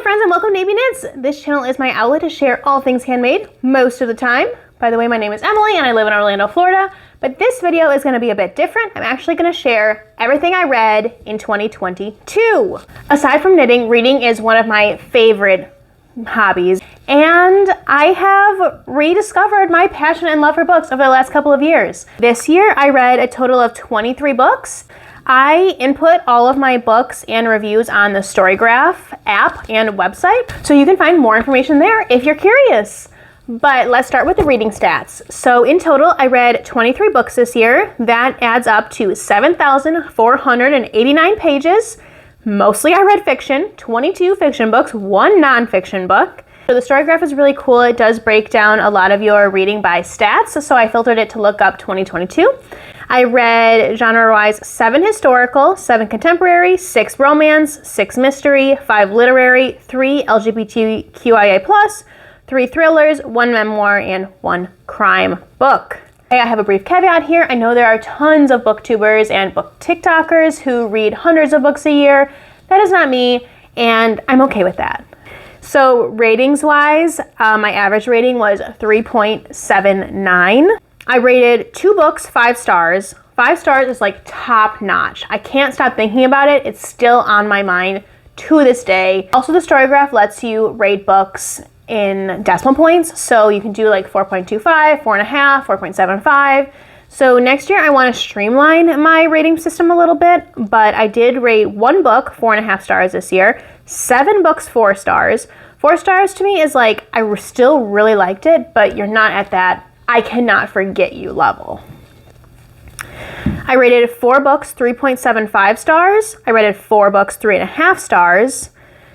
friends and welcome to Navy Knits. This channel is my outlet to share all things handmade most of the time. By the way, my name is Emily and I live in Orlando, Florida, but this video is going to be a bit different. I'm actually going to share everything I read in 2022. Aside from knitting, reading is one of my favorite hobbies, and I have rediscovered my passion and love for books over the last couple of years. This year I read a total of 23 books. I input all of my books and reviews on the Storygraph app and website, so you can find more information there if you're curious. But let's start with the reading stats. So in total, I read 23 books this year. That adds up to 7,489 pages. Mostly I read fiction, 22 fiction books, 1 nonfiction book. So the Storygraph is really cool. It does break down a lot of your reading by stats, so I filtered it to look up 2022. I read genre-wise 7 historical, 7 contemporary, 6 romance, 6 mystery, 5 literary, 3 LGBTQIA+, 3 thrillers, 1 memoir, and 1 crime book. Hey, I have a brief caveat here. I know there are tons of booktubers and book TikTokers who read hundreds of books a year. That is not me, and I'm okay with that. So ratings-wise, my average rating was 3.79. I rated 2 books 5 stars. 5 stars is like top notch. I can't stop thinking about it. It's still on my mind to this day. Also, the Storygraph lets you rate books in decimal points. So you can do like 4.25, 4.5, 4.75. So next year I want to streamline my rating system a little bit, but I did rate 1 book 4.5 stars this year, 7 books 4 stars. 4 stars to me is like, I still really liked it, but you're not at that I cannot forget you level. I rated 4 books 3.75 stars. I rated 4 books 3.5 stars.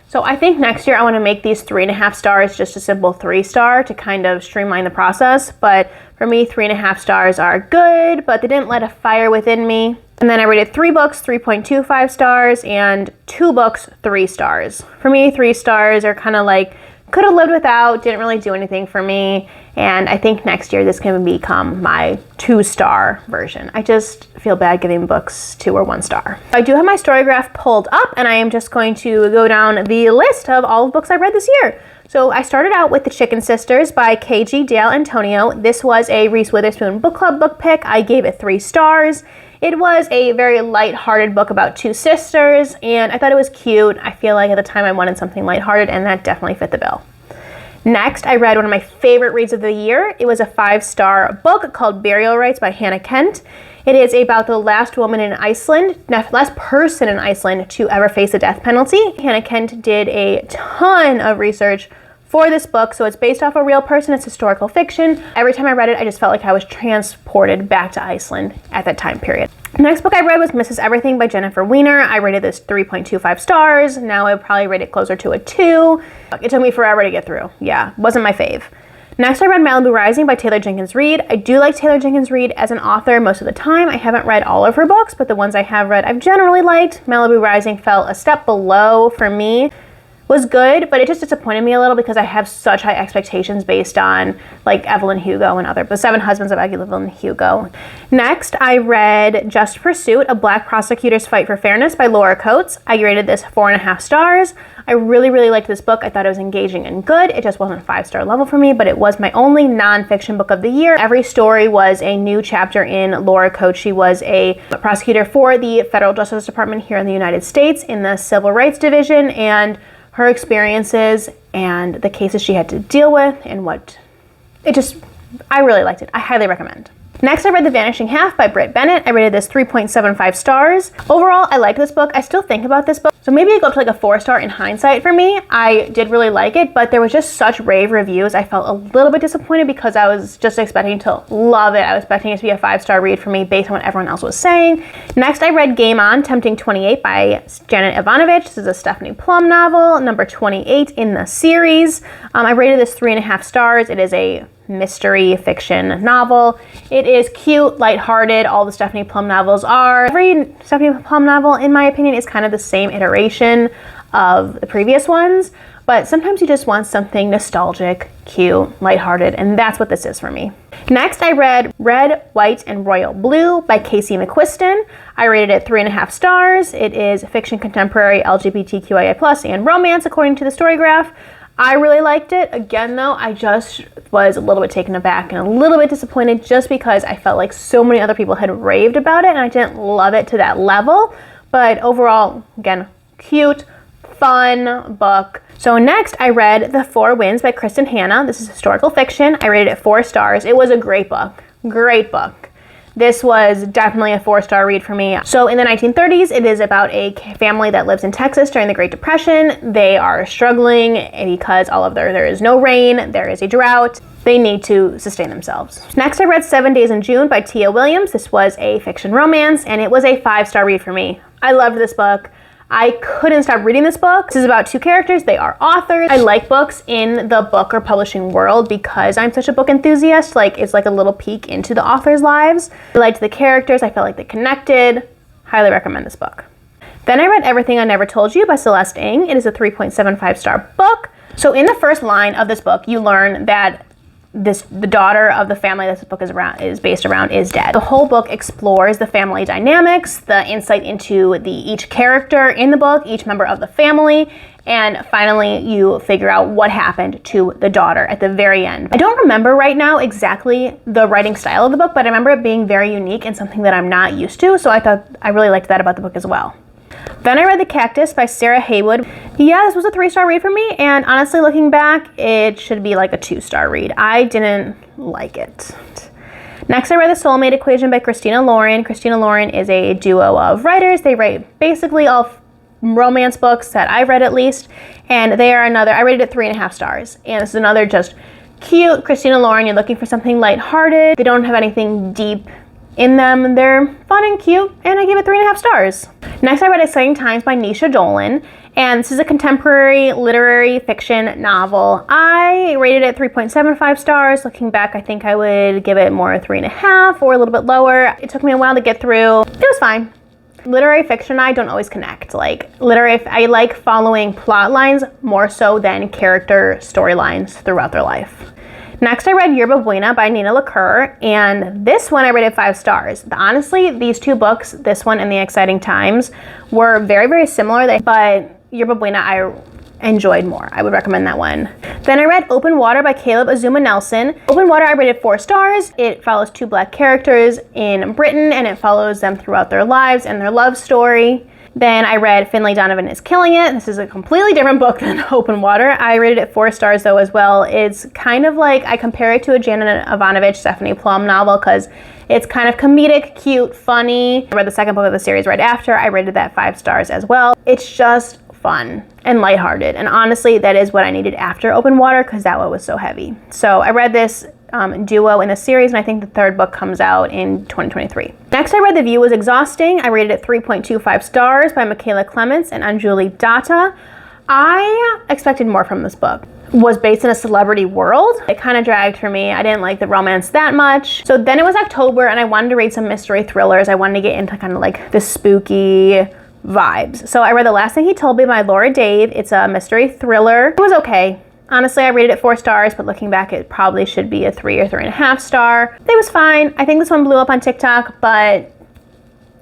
So I think next year I want to make these 3.5 stars just a simple 3-star to kind of streamline the process. But for me, 3.5 stars are good, but they didn't light a fire within me. And then I rated 3 books 3.25 stars and 2 books 3 stars. For me, 3 stars are kind of like, could have lived without, didn't really do anything for me. And I think next year this can become my 2-star version. I just feel bad giving books 2 or 1 star. I do have my Storygraph pulled up, and I am just going to go down the list of all the books I read this year. So I started out with The Chicken Sisters by K.G. Dale Antonio. This was a Reese Witherspoon book club book pick. I gave it 3 stars. It was a very light-hearted book about 2 sisters, and I thought it was cute. I feel like at the time I wanted something lighthearted, and that definitely fit the bill. Next, I read one of my favorite reads of the year. It was a 5-star book called Burial Rites by Hannah Kent. It is about the last woman in Iceland, last person in Iceland to ever face the death penalty. Hannah Kent did a ton of research for this book, so it's based off a real person. It's historical fiction. Every time I read it, I just felt like I was transported back to Iceland at that time period. The next book I read was Mrs. Everything by Jennifer Weiner. I rated this 3.25 stars. Now I would probably rate it closer to a 2. It took me forever to get through. Yeah, wasn't my fave. Next, I read Malibu Rising by Taylor Jenkins Reid. I do like Taylor Jenkins Reid as an author most of the time. I haven't read all of her books, but the ones I have read I've generally liked. Malibu Rising fell a step below for me. Was good, but it just disappointed me a little because I have such high expectations based on like Evelyn Hugo and The 7 Husbands of Evelyn Hugo. Next, I read Just Pursuit, A Black Prosecutor's Fight for Fairness by Laura Coates. I rated this 4.5 stars. I really liked this book. I thought it was engaging and good. It just wasn't 5-star level for me, but it was my only nonfiction book of the year. Every story was a new chapter in Laura Coates. She was a prosecutor for the Federal Justice Department here in the United States in the Civil Rights Division, and her experiences and the cases she had to deal with and I really liked it. I highly recommend. Next, I read The Vanishing Half by Britt Bennett. I rated this 3.75 stars. Overall, I like this book. I still think about this book. So maybe it go up to like a 4-star in hindsight for me. I did really like it, but there was just such rave reviews. I felt a little bit disappointed because I was just expecting to love it. I was expecting it to be a 5-star read for me based on what everyone else was saying. Next, I read Game On, Tempting 28 by Janet Ivanovich. This is a Stephanie Plum novel, number 28 in the series. I rated this 3.5 stars. It is a mystery fiction novel. It is cute, lighthearted. All the Stephanie Plum novels are. Every Stephanie Plum novel, in my opinion, is kind of the same iteration of the previous ones, but sometimes you just want something nostalgic, cute, lighthearted, and that's what this is for me. Next, I read Red, White, and Royal Blue by Casey McQuiston. I rated it 3.5 stars. It is fiction, contemporary, LGBTQIA+, and romance, according to the Storygraph. I really liked it. Again, though, I just was a little bit taken aback and a little bit disappointed just because I felt like so many other people had raved about it and I didn't love it to that level. But overall, again, cute, fun book. So next, I read The Four Winds by Kristen Hanna. This is historical fiction. I rated it 4 stars. It was a great book. Great book. This was definitely a 4-star read for me. So in the 1930s, it is about a family that lives in Texas during the Great Depression. They are struggling because there is no rain, there is a drought. They need to sustain themselves. Next, I read 7 Days in June by Tia Williams. This was a fiction romance, and it was a 5-star read for me. I loved this book. I couldn't stop reading this book. This is about 2 characters. They are authors. I like books in the book or publishing world because I'm such a book enthusiast. It's like a little peek into the authors' lives. I liked the characters. I felt like they connected. Highly recommend this book. Then I read Everything I Never Told You by Celeste Ng. It is a 3.75 star book. So in the first line of this book, you learn that the daughter of the family that this book is based around is dead. The whole book explores the family dynamics, the insight into each character in the book, each member of the family, and finally you figure out what happened to the daughter at the very end. I don't remember right now exactly the writing style of the book, but I remember it being very unique and something that I'm not used to, so I really liked that about the book as well. Then I read The Cactus by Sarah Haywood. Yeah, this was a 3-star read for me, and honestly, looking back, it should be like a 2-star read. I didn't like it. Next, I read The Soulmate Equation by Christina Lauren. Christina Lauren is a duo of writers. They write basically all romance books that I've read at least, and I rated it 3.5 stars. And this is another just cute Christina Lauren. You're looking for something lighthearted. They don't have anything deep in them. They're fun and cute, and I gave it 3.5 stars. Next, I read Exciting Times by Nisha Dolan, and this is a contemporary literary fiction novel. I rated it 3.75 stars. Looking back, I think I would give it more 3.5 or a little bit lower. It took me a while to get through. It was fine. Literary fiction and I don't always connect. I like following plot lines more so than character storylines throughout their life. Next, I read Yerba Buena by Nina LaCour, and this one I rated 5 stars. Honestly, these 2 books, this one and The Exciting Times, were very, very similar, but Yerba Buena I enjoyed more. I would recommend that one. Then I read Open Water by Caleb Azuma Nelson. Open Water I rated 4 stars. It follows 2 Black characters in Britain, and it follows them throughout their lives and their love story. Then I read Finley, Donovan is Killing It. This is a completely different book than Open Water. I rated it 4 stars though as well. It's kind of like, I compare it to a Janet Ivanovich, Stephanie Plum novel because it's kind of comedic, cute, funny. I read the second book of the series right after. I rated that 5 stars as well. It's just fun and lighthearted. And honestly, that is what I needed after Open Water because that one was so heavy. So I read this duo in the series, and I think the 3rd book comes out in 2023. Next, I read The View Was Exhausting. I rated it 3.25 stars by Michaela Clements and Anjuli Datta. I expected more from this book. It was based in a celebrity world. It kind of dragged for me. I didn't like the romance that much. So then it was October, and I wanted to read some mystery thrillers. I wanted to get into kind of like the spooky vibes. So I read The Last Thing He Told Me by Laura Dave. It's a mystery thriller. It was okay. Honestly, I rated it 4 stars, but looking back, it probably should be a 3 or 3.5 star. It was fine. I think this one blew up on TikTok, but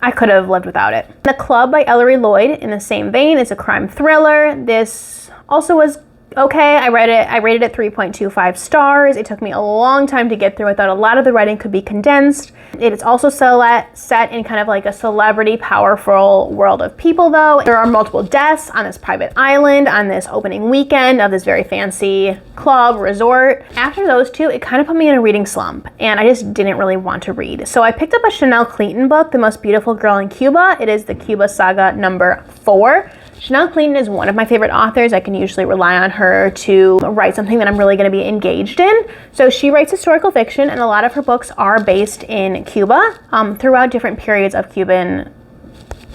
I could have lived without it. The Club by Ellery Lloyd, in the same vein, is a crime thriller. This also was okay. I rated it 3.25 stars. It took me a long time to get through. I thought a lot of the writing could be condensed. It is also set in kind of like a celebrity, powerful world of people though. There are multiple deaths on this private island on this opening weekend of this very fancy club, resort. After those 2, it kind of put me in a reading slump and I just didn't really want to read. So I picked up a Chanel Clinton book, The Most Beautiful Girl in Cuba. It is the Cuba Saga number 4. Chanel Clinton is one of my favorite authors. I can usually rely on her to write something that I'm really going to be engaged in. So she writes historical fiction, and a lot of her books are based in Cuba throughout different periods of Cuban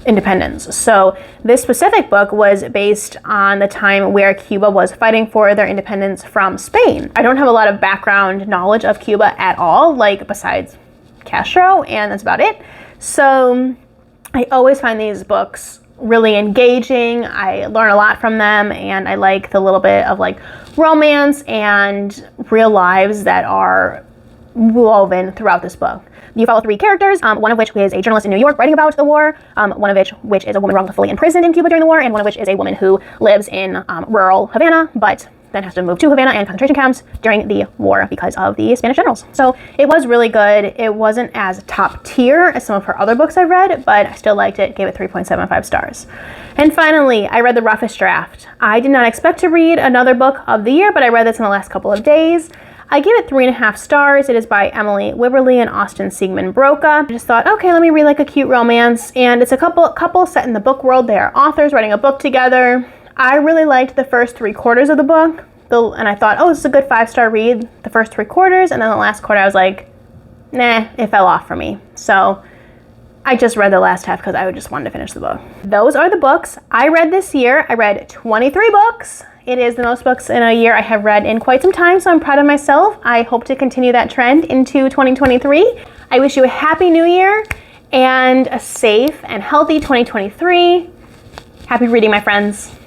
independence. So this specific book was based on the time where Cuba was fighting for their independence from Spain. I don't have a lot of background knowledge of Cuba at all, besides Castro, and that's about it. So I always find these books really engaging. I learn a lot from them, and I like the little bit of like romance and real lives that are woven throughout this book. You follow 3 characters, one of which is a journalist in New York writing about the war, one of which is a woman wrongfully imprisoned in Cuba during the war, and one of which is a woman who lives in rural Havana, but then has to move to Havana and concentration camps during the war because of the Spanish generals. So it was really good. It wasn't as top tier as some of her other books I've read, but I still liked it, gave it 3.75 stars. And finally, I read The Roughest Draft. I did not expect to read another book of the year, but I read this in the last couple of days. I give it 3.5 stars. It is by Emily Wibberley and Austin Siegmund Broca. I just thought, okay, let me read like a cute romance. And it's a couple set in the book world. They are authors writing a book together. I really liked the first 3/4 of the book. And I thought, oh, this is a good 5-star read, the first 3/4. And then the last quarter, I was like, nah, it fell off for me. So I just read the last half because I just wanted to finish the book. Those are the books I read this year. I read 23 books. It is the most books in a year I have read in quite some time, so I'm proud of myself. I hope to continue that trend into 2023. I wish you a happy new year and a safe and healthy 2023. Happy reading, my friends.